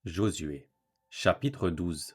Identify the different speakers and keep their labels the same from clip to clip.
Speaker 1: Josué, chapitre 12.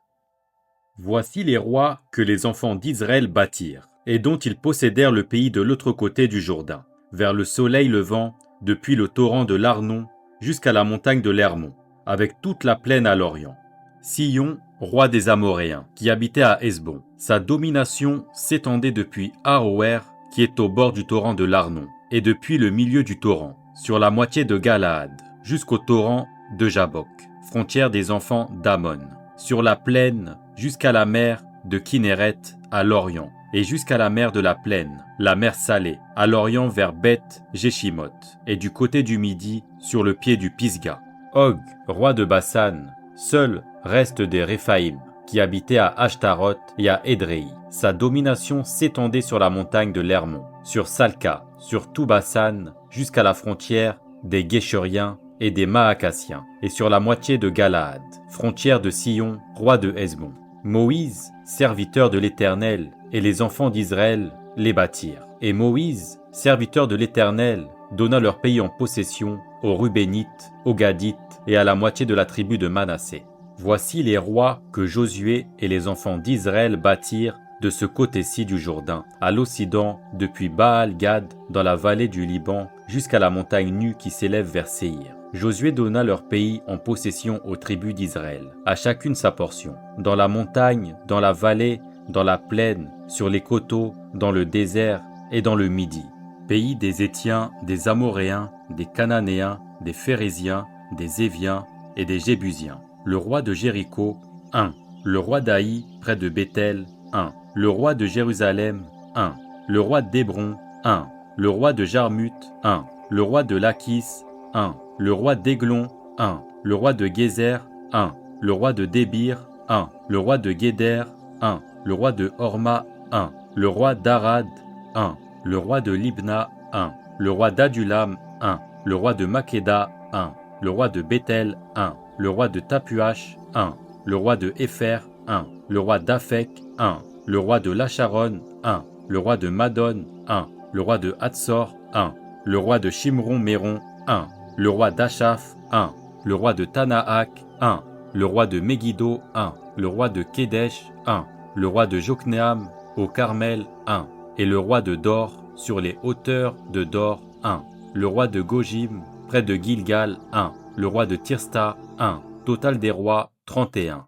Speaker 1: Voici les rois que les enfants d'Israël bâtirent, et dont ils possédèrent le pays de l'autre côté du Jourdain, vers le soleil levant, depuis le torrent de l'Arnon jusqu'à la montagne de l'Hermon, avec toute la plaine à l'orient. Sihon, roi des Amoréens, qui habitait à Hesbon. Sa domination s'étendait depuis Aroër, qui est au bord du torrent de l'Arnon, et depuis le milieu du torrent, sur la moitié de Galaad, jusqu'au torrent de Jabbok, frontière des enfants d'Ammon, sur la plaine jusqu'à la mer de Kinéret à l'orient, et jusqu'à la mer de la plaine, la mer Salée, à l'orient vers Beth-Jéchimoth, et du côté du midi sur le pied du Pisga. Og, roi de Basan, seul reste des Réphaïm, qui habitait à Ashtaroth et à Édréi. Sa domination s'étendait sur la montagne de l'Hermon, sur Salca, sur tout Basan, jusqu'à la frontière des Guéchuriens et des Maacasiens, et sur la moitié de Galaad, frontière de Sihon, roi de Hesbon. Moïse, serviteur de l'Éternel, et les enfants d'Israël les bâtirent. Et Moïse, serviteur de l'Éternel, donna leur pays en possession aux Rubénites, aux Gadites et à la moitié de la tribu de Manassé. Voici les rois que Josué et les enfants d'Israël bâtirent de ce côté-ci du Jourdain, à l'Occident, depuis Baal-Gad, dans la vallée du Liban, jusqu'à la montagne nue qui s'élève vers Séhir. Josué donna leur pays en possession aux tribus d'Israël, à chacune sa portion, dans la montagne, dans la vallée, dans la plaine, sur les coteaux, dans le désert et dans le Midi. Pays des Hétiens, des Amoréens, des Cananéens, des Phéréziens, des Éviens et des Jébusiens. Le roi de Jéricho, 1. Le roi d'Aï, près de Béthel, 1. Le roi de Jérusalem, 1. Le roi d'Hébron, 1. Le roi de Jarmuth, 1. Le roi de Lachis, 1. Le roi d'Aiglon, 1. Le roi de Gézer, 1. Le roi de Débir, 1. Le roi de Guéder, 1. Le roi de Horma, 1. Le roi d'Arad, 1. Le roi de Libna, 1. Le roi d'Adulam, 1. Le roi de Makeda, 1. Le roi de Béthel, 1. Le roi de Tapuach, 1. Le roi de Épher, 1. Le roi d'Aphek, 1. Le roi de Lacharon, 1. Le roi de Madon, 1. Le roi de Hatsor, 1. Le roi de Shimron-Méron, 1. Le roi d'Achaf, 1. Le roi de Tanaak, 1. Le roi de Megiddo, 1. Le roi de Kédesh, 1. Le roi de Jokneam, au Carmel, 1. Et le roi de Dor, sur les hauteurs de Dor, 1. Le roi de Gojim, près de Gilgal, 1. Le roi de Tirsta, 1. Total des rois, 31.